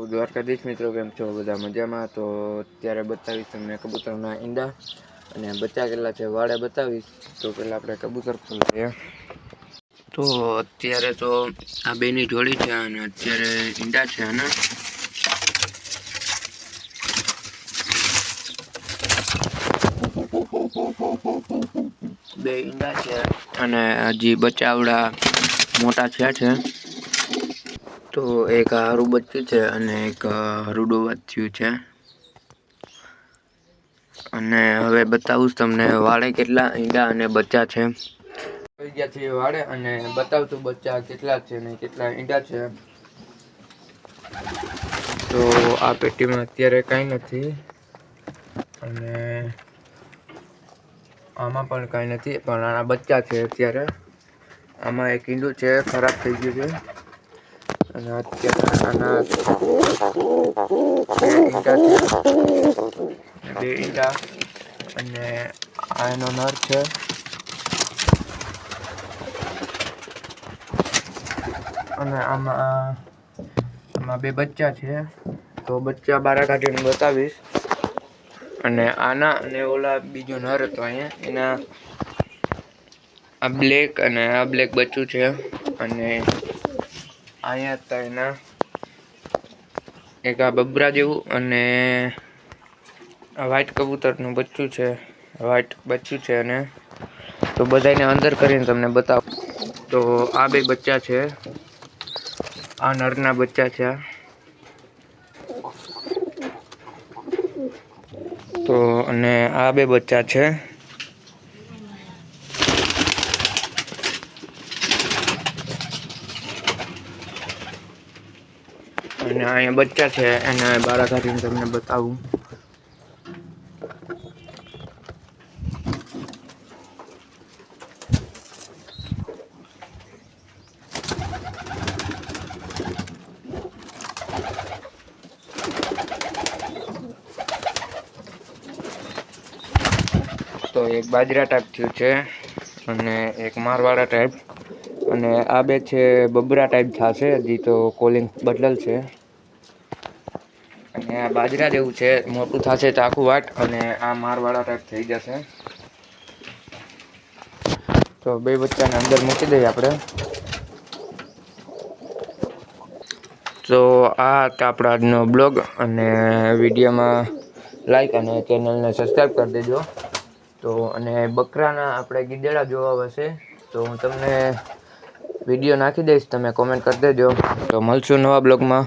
દ્વારકાધીશ મિત્રો, કેમ છો? બધા મજામાં? તો અત્યારે બતાવીશ તમને કબૂતરના ઈંડા અને બચ્ચા કેટલા છે વાડે બતાવીશ. તો પહેલાં આપણે કબૂતર ખોલીએ. તો અત્યારે તો આ બેની જોડી છે અને અત્યારે ઈંડા છે આના. બે ઈંડા છે અને હજી બચ્ચાવડા મોટા થયા છે. તો એક હારું બચ્ચું છે અને એક રૂડું બચ્ચું છે. અને હવે બતાવું તમને વાડે કેટલા ઈંડા અને બચ્ચા છે. આવી ગયા છે વાડે અને બતાવતું બચ્ચા કેટલા છે ને કેટલા ઈંડા છે. તો આ પેટીમાં અત્યારે કાંઈ નથી અને આમાં પણ કાંઈ નથી, પણ આના બચ્ચા છે. અત્યારે આમાં એક ઈંડું છે, ખરાબ થઈ ગયું છે. અને અત્યારે આના બે ઈંડા અને આ એનો નર છે. અને આમાં બે બચ્ચા છે. તો બચ્ચા બારા કાઢીને બતાવીશ. અને આના અને ઓલા બીજો નર હતો અહીંયા એના આ બ્લેક અને આ બ્લેક બચ્ચું છે. અને અહીંયા હતા એના એક આ બબરા જેવું અને આ વ્હાઈટ કબૂતરનું બચ્ચું છે. વ્હાઈટ બચ્ચું છે. અને તો બધાને અંદર કરીને તમને બતાવો. તો આ બે બચ્ચા છે, આ નરના બચ્ચા છે. તો અને આ બે બચ્ચા છે. અને અહીંયા બચ્ચા છે, એને બારા કાઢીને તમને બતાવું. તો એક બાજરા ટાઈપ થયું છે અને એક મારવાડા ટાઈપ. અને આ બે છે બબરા ટાઈપ થશે, હજી તો કોલિંગ બદલેલ છે. અને આ બાજરા જેવું છે, મોટું થશે તો આખું વાટ. અને આ મારવાડા ટાઈપ થઈ જશે. તો બે બચ્ચાને અંદર મૂકી દઈએ આપણે. તો આ હતા આપણો આજનો બ્લોગ. અને વિડીયોમાં લાઈક અને ચેનલને સબસ્ક્રાઈબ કરી દેજો. તો અને બકરાના આપણે ગીદેડા જોવા હશે તો હું તમને વિડીયો નાખી દઈશ, તમે કોમેન્ટ કરી દેજો. તો મળશું નવા બ્લોગમાં.